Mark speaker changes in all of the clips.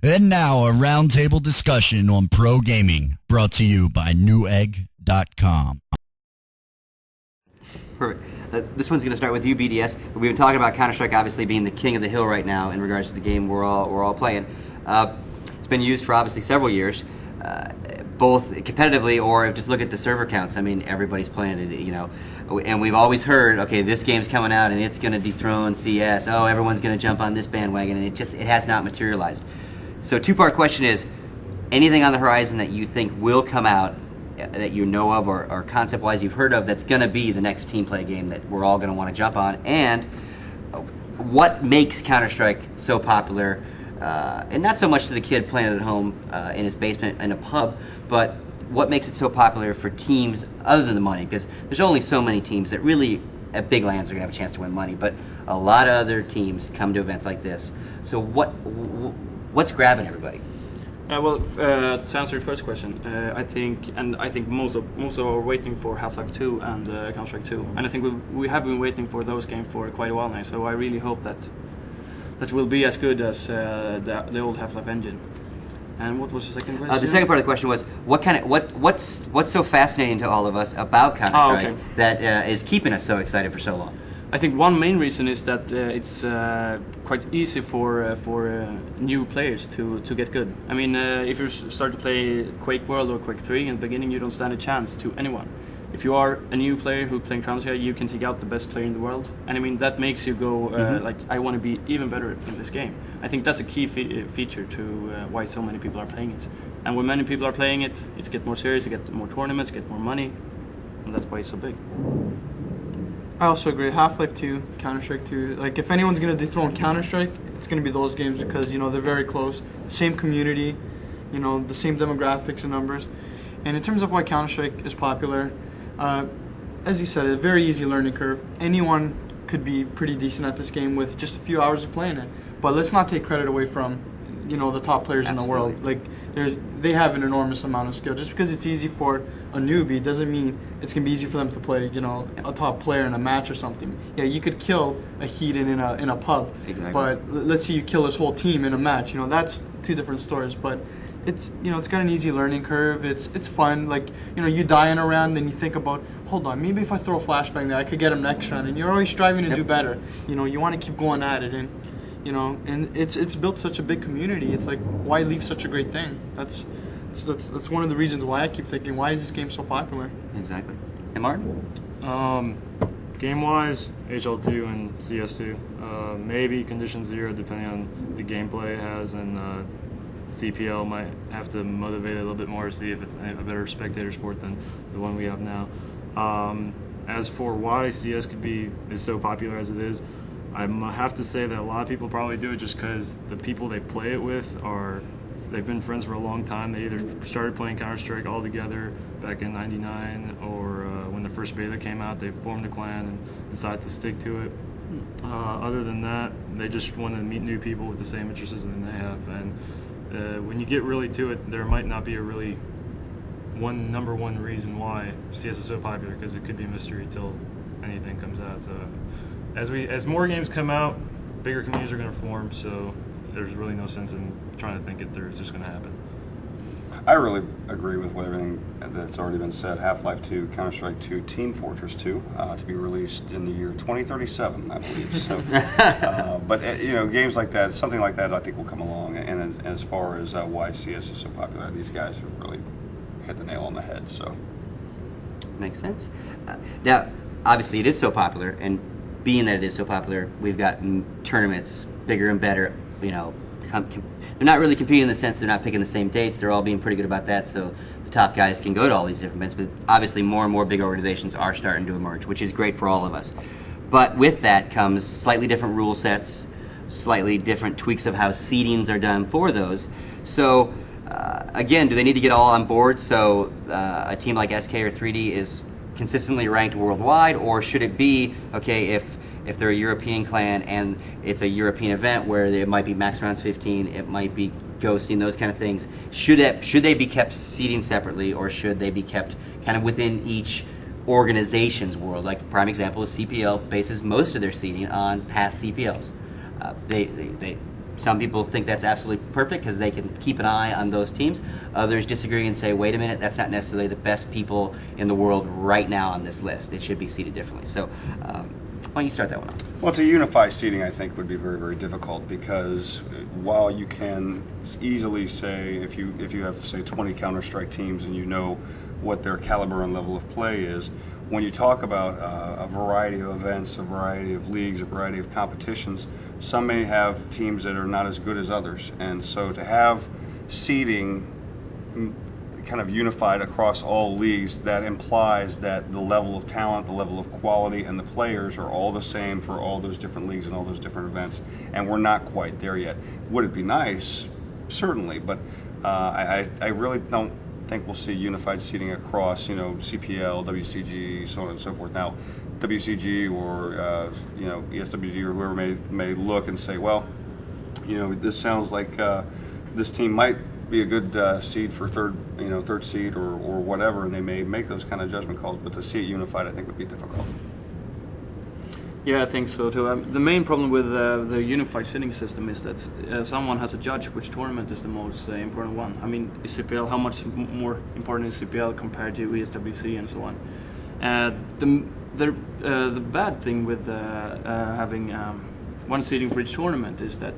Speaker 1: And now a roundtable discussion on pro gaming, brought to you by Newegg.com.
Speaker 2: Perfect. This one's going to start with you, BDS. We've been talking about Counter-Strike obviously being the king of the hill right now in regards to the game we're all playing. It's been used for obviously several years, both competitively or just look at the server counts. I mean, everybody's playing it, you know. And we've always heard, okay, this game's coming out and it's going to dethrone CS. Oh, everyone's going to jump on this bandwagon, and it has not materialized. So, two-part question is, anything on the horizon that you think will come out that you know of or concept-wise you've heard of that's going to be the next team play game that we're all going to want to jump on? And what makes Counter-Strike so popular, and not so much to the kid playing it at home in his basement in a pub, but what makes it so popular for teams other than the money? Because there's only so many teams that really, at big lands, are going to have a chance to win money, but a lot of other teams come to events like this. So what's grabbing everybody?
Speaker 3: To answer your first question, I think most are waiting for Half-Life 2 and Counter-Strike 2, and I think we have been waiting for those games for quite a while now. So I really hope that will be as good as the old Half-Life engine. And what was the second question?
Speaker 2: The second part of the question was what's so fascinating to all of us about Counter-Strike that is keeping us so excited for so long?
Speaker 3: I think one main reason is that it's quite easy for new players to get good. I mean, if you start to play Quake World or Quake 3 in the beginning, you don't stand a chance to anyone. If you are a new player who playing Counter-Strike, you can take out the best player in the world, and I mean that makes you go like, I want to be even better in this game. I think that's a key feature to why so many people are playing it. And when many people are playing it, it gets more serious, you get more tournaments, you get more money, and that's why it's so big.
Speaker 4: I also agree. Half-Life 2, Counter-Strike 2. Like, if anyone's going to dethrone Counter-Strike, it's going to be those games because, you know, they're very close. Same community, you know, the same demographics and numbers. And in terms of why Counter-Strike is popular, as you said, a very easy learning curve. Anyone could be pretty decent at this game with just a few hours of playing it. But let's not take credit away from, you know, the top players in the world. Like, they have an enormous amount of skill. Just because it's easy for a newbie doesn't mean it's going to be easy for them to play, you know, a top player in a match or something. Yeah, you could kill a Heathen in a pub, but let's say you kill his whole team in a match. You know, that's two different stories. But it's, you know, it's got an easy learning curve. It's fun. Like, you know, you die in a round, then you think about, hold on, maybe if I throw a flashbang there, I could get him next round. And you're always striving to do better. You know, you want to keep going at it, and you know, and it's built such a big community. It's like, why leave such a great thing? That's one of the reasons why I keep thinking, why is this game so popular?
Speaker 2: Exactly. And Martin?
Speaker 5: Game-wise, HL2 and CS2. Maybe Condition Zero, depending on the gameplay it has, and CPL might have to motivate it a little bit more to see if it's a better spectator sport than the one we have now. As for why CS is so popular as it is, I have to say that a lot of people probably do it just because the people they play it with they've been friends for a long time. They either started playing Counter-Strike all together back in '99, or when the first beta came out, they formed a clan and decided to stick to it. Other than that, they just want to meet new people with the same interests that they have. And when you get really to it, there might not be a really number one reason why CS is so popular, because it could be a mystery till anything comes out. So as more games come out, bigger communities are going to form, so there's really no sense in trying to think it through. It's just going to happen.
Speaker 6: I really agree with everything that's already been said. Half-Life 2, Counter-Strike 2, Team Fortress 2, to be released in the year 2037, I believe. So, but you know, games like that, something like that, I think will come along. And as far as why CS is so popular, these guys have really hit the nail on the head. So,
Speaker 2: makes sense. Now, obviously, it is so popular, and being that it is so popular, we've got tournaments bigger and better. You know, they're not really competing in the sense they're not picking the same dates. They're all being pretty good about that, so the top guys can go to all these different events. But obviously, more and more big organizations are starting to emerge, which is great for all of us. But with that comes slightly different rule sets, slightly different tweaks of how seedings are done for those. So, again, do they need to get all on board so a team like SK or 3D is consistently ranked worldwide, or should it be, okay, if they're a European clan and it's a European event where it might be max rounds 15, it might be ghosting, those kind of things, should they be kept seeding separately, or should they be kept kind of within each organization's world? Like, prime example is CPL bases most of their seeding on past CPLs. Some people think that's absolutely perfect because they can keep an eye on those teams. Others disagree and say, wait a minute, that's not necessarily the best people in the world right now on this list. It should be seated differently. So why don't you start that one off?
Speaker 6: Well, to unify seating, I think, would be very, very difficult because while you can easily say, if you have, say, 20 Counter-Strike teams and you know what their caliber and level of play is, when you talk about a variety of events, a variety of leagues, a variety of competitions, some may have teams that are not as good as others. And so to have seeding kind of unified across all leagues, that implies that the level of talent, the level of quality, and the players are all the same for all those different leagues and all those different events. And we're not quite there yet. Would it be nice? Certainly, but I really don't think we'll see unified seating across, CPL, WCG, so on and so forth. Now, WCG or ESWG or whoever may look and say, well, this sounds like this team might be a good seed for third seed or whatever, and they may make those kind of judgment calls. But to see it unified, I think, would be difficult.
Speaker 3: Yeah, I think so too. The main problem with the unified seeding system is that someone has to judge which tournament is the most important one. I mean, is CPL, how much more important is CPL compared to ESWC and so on? The bad thing with having one seeding for each tournament is that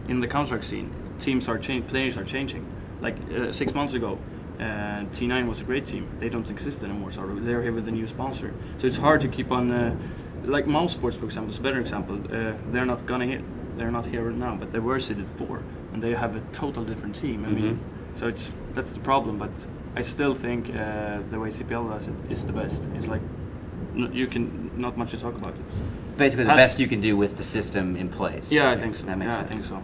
Speaker 3: in the Counter-Strike scene, teams are changing, players are changing. Like 6 months ago, T9 was a great team. They don't exist anymore, so they're here with a new sponsor. So it's hard to keep on. Like Mouse Sports, for example, is a better example. They're not gonna hit. They're not here now, but they were seeded 4, and they have a total different team. I mean, so that's the problem. But I still think the way CPL does it is the best. It's like you can not much to talk about it.
Speaker 2: Basically, the best you can do with the system in place.
Speaker 3: Yeah, I think so.
Speaker 2: That makes sense.
Speaker 3: I think so.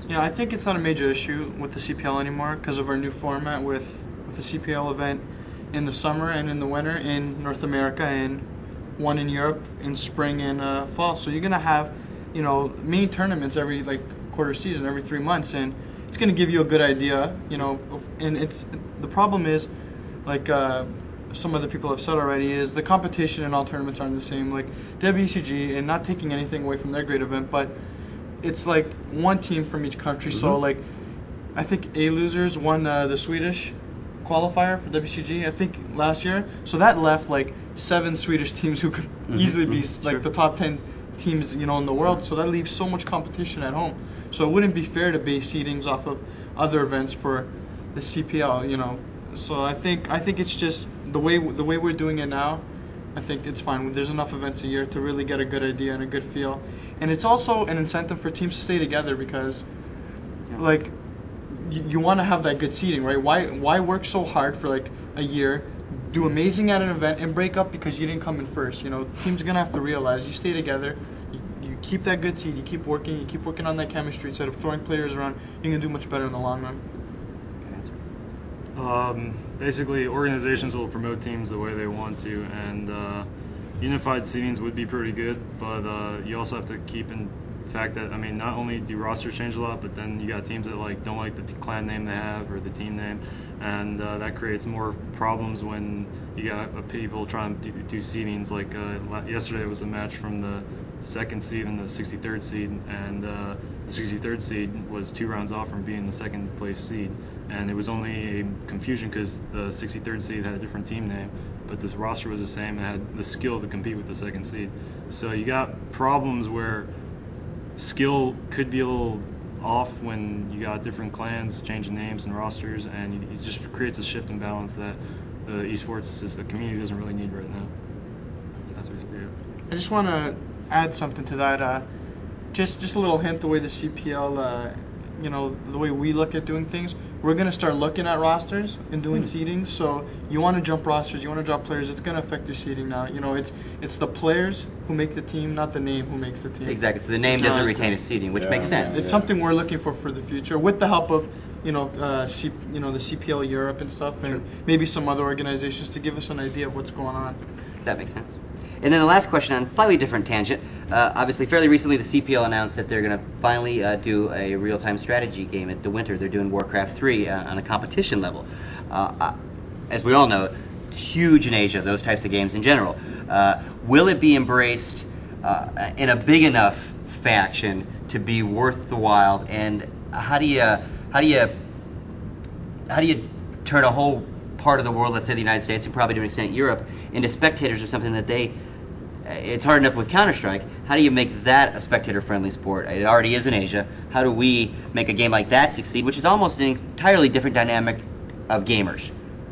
Speaker 4: Yeah, I think it's not a major issue with the CPL anymore because of our new format with the CPL event in the summer and in the winter in North America and one in Europe in spring and fall. So you're gonna have, main tournaments every quarter season, every 3 months, and it's gonna give you a good idea, and the problem is, some other people have said already, is the competition in all tournaments aren't the same. Like WCG, and not taking anything away from their great event, but it's like one team from each country. So I think A-Losers won the Swedish qualifier for WCG, I think, last year. So that left 7 Swedish teams who could easily be the top 10 teams, in the world. So that leaves so much competition at home. So it wouldn't be fair to base seedings off of other events for the CPL, So I think it's just the way we're doing it now. I think it's fine. There's enough events a year to really get a good idea and a good feel. And it's also an incentive for teams to stay together because, you want to have that good seeding, right? Why work so hard for a year, do amazing at an event, and break up because you didn't come in first? Teams are going to have to realize you stay together, you keep that good seed, you keep working on that chemistry instead of throwing players around. You're going to do much better in the long run.
Speaker 5: Basically, organizations will promote teams the way they want to, and unified seedings would be pretty good, but you also have to keep in fact that, not only do rosters change a lot, but then you got teams that don't like the clan name they have or the team name, and that creates more problems when you got people trying to do seedings. Yesterday was a match from the 2nd seed and the 63rd seed, and the 63rd seed was 2 rounds off from being the 2nd place seed. And it was only a confusion because the 63rd seed had a different team name, but the roster was the same and had the skill to compete with the 2nd seed. So you got problems where skill could be a little off when you got different clans changing names and rosters, and it just creates a shift in balance that the esports community doesn't really need right now. That's what it's weird.
Speaker 4: I just want to add something to that. Just a little hint, the way the CPL, the way we look at doing things, we're going to start looking at rosters and doing seeding. So you want to jump rosters, you want to drop players, it's going to affect your seeding now. It's the players who make the team, not the name who makes the team.
Speaker 2: Exactly. So the name doesn't retain a seeding, which makes sense.
Speaker 4: It's something we're looking for the future, with the help of the CPL Europe and stuff, and maybe some other organizations to give us an idea of what's going on.
Speaker 2: That makes sense. And then the last question on a slightly different tangent. Obviously, fairly recently, the CPL announced that they're going to finally do a real-time strategy game at the winter. They're doing Warcraft 3 on a competition level. As we all know, it's huge in Asia, those types of games in general. Will it be embraced in a big enough faction to be worth the while? And how do you turn a whole part of the world, let's say the United States and probably to an extent Europe, into spectators of something that it's hard enough with Counter-Strike. How do you make that a spectator-friendly sport? It already is in Asia. How do we make a game like that succeed, which is almost an entirely different dynamic of gamers?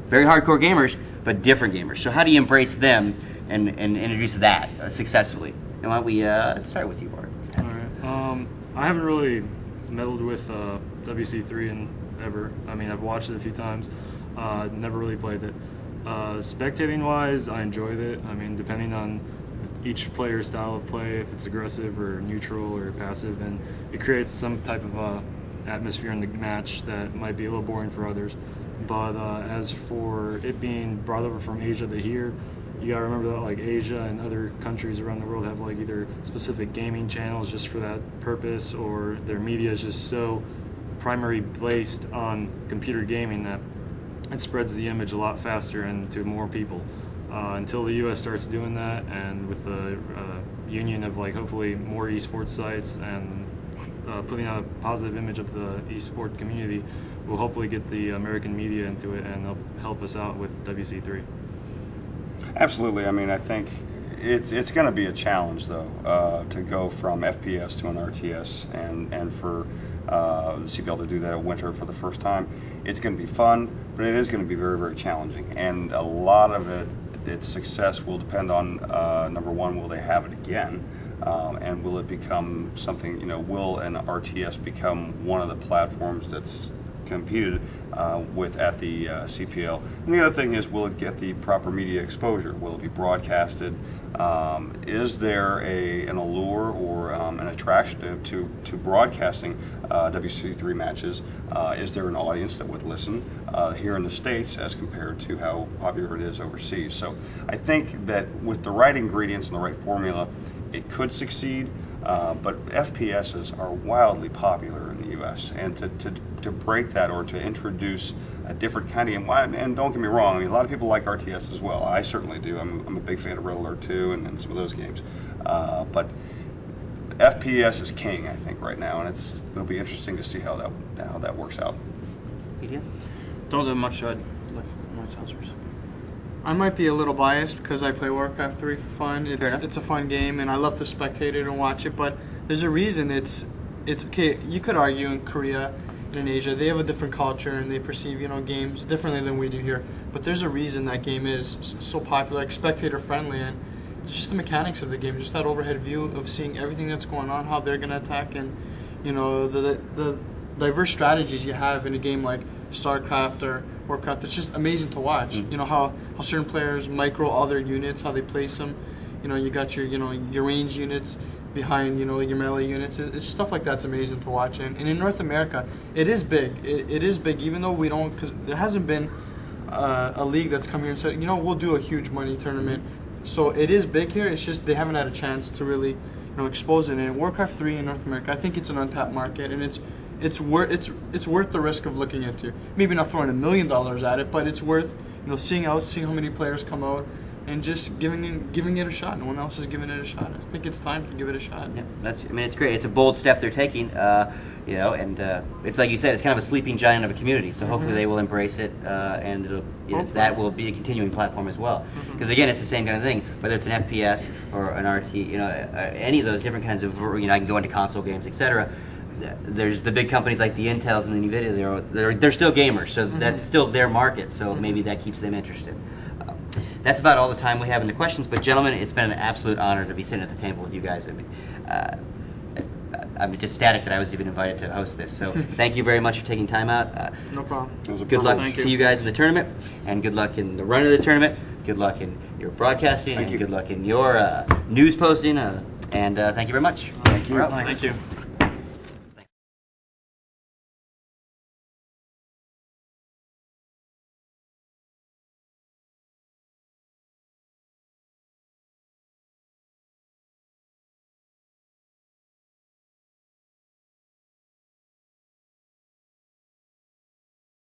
Speaker 2: Very hardcore gamers, but different gamers. So how do you embrace them and introduce that successfully? And why don't we start with you, Bart?
Speaker 5: All right. I haven't really meddled with WC3 in ever. I mean, I've watched it a few times. Never really played it. Spectating-wise, I enjoyed it. I mean, depending on each player's style of play, if it's aggressive or neutral or passive, then it creates some type of atmosphere in the match that might be a little boring for others. But as for it being brought over from Asia to here, you gotta remember that like Asia and other countries around the world have like either specific gaming channels just for that purpose, or their media is just so primary based on computer gaming that it spreads the image a lot faster and to more people. Until the U.S. starts doing that, and with the union of like hopefully more esports sites and putting out a positive image of the esport community, we'll hopefully get the American media into it, and they'll help us out with WC3.
Speaker 6: Absolutely. I mean, I think it's going to be a challenge, though, to go from FPS to an RTS, and for the CPL to do that at winter for the first time. It's going to be fun, but it is going to be very, very challenging. And a lot of its success will depend on, number one, will they have it again? And will it become something, will an RTS become one of the platforms that's competed with at the CPL? And the other thing is, will it get the proper media exposure? Will it be broadcasted? Is there an allure or an attraction to broadcasting WC3 matches? Is there an audience that would listen here in the States as compared to how popular it is overseas? So I think that with the right ingredients and the right formula, it could succeed. But FPSs are wildly popular in the U.S. and to break that or to introduce a different kind of game, and don't get me wrong, I mean, a lot of people like RTS as well. I certainly do. I'm a big fan of Red Alert 2 and some of those games. But FPS is king, I think, right now, and it'll be interesting to see how that works out.
Speaker 3: Don't have much much answers.
Speaker 4: I might be a little biased because I play Warcraft 3 for fun. It's a fun game, and I love to spectate it and watch it. But there's a reason it's okay. You could argue in Korea and in Asia they have a different culture and they perceive games differently than we do here. But there's a reason that game is so popular, like spectator friendly, and it's just the mechanics of the game, just that overhead view of seeing everything that's going on, how they're gonna attack, and the diverse strategies you have in a game like StarCraft or Warcraft. It's just amazing to watch. How certain players micro all their units, how they place them. You got your range units behind your melee units. It's stuff like that's amazing to watch. And in North America, it is big. It is big, even though we don't, because there hasn't been a league that's come here and said, we'll do a huge money tournament. So it is big here. It's just they haven't had a chance to really expose it. And Warcraft 3 in North America, I think it's an untapped market, and it's worth the risk of looking into. Maybe not throwing $1 million at it, but it's worth seeing how many players come out and just giving it a shot. No one else is giving it a shot. I think it's time to give it a shot.
Speaker 2: Yeah, it's great. It's a bold step they're taking, and it's like you said, it's kind of a sleeping giant of a community. So hopefully they will embrace it, and that will be a continuing platform as well. Because again, it's the same kind of thing. Whether it's an FPS or an RT, any of those different kinds of, I can go into console games, etc. There's the big companies like the Intels and the Nvidia. They're still gamers, so that's still their market. So maybe that keeps them interested. That's about all the time we have in the questions. But gentlemen, it's been an absolute honor to be sitting at the table with you guys. I mean, I'm just ecstatic that I was even invited to host this. So thank you very much for taking time out.
Speaker 4: No problem.
Speaker 2: Good luck to you guys in the tournament, and good luck in the run of the tournament. Good luck in your broadcasting, and good luck in your news posting. And thank you very much.
Speaker 6: Thank you.
Speaker 3: Thank you.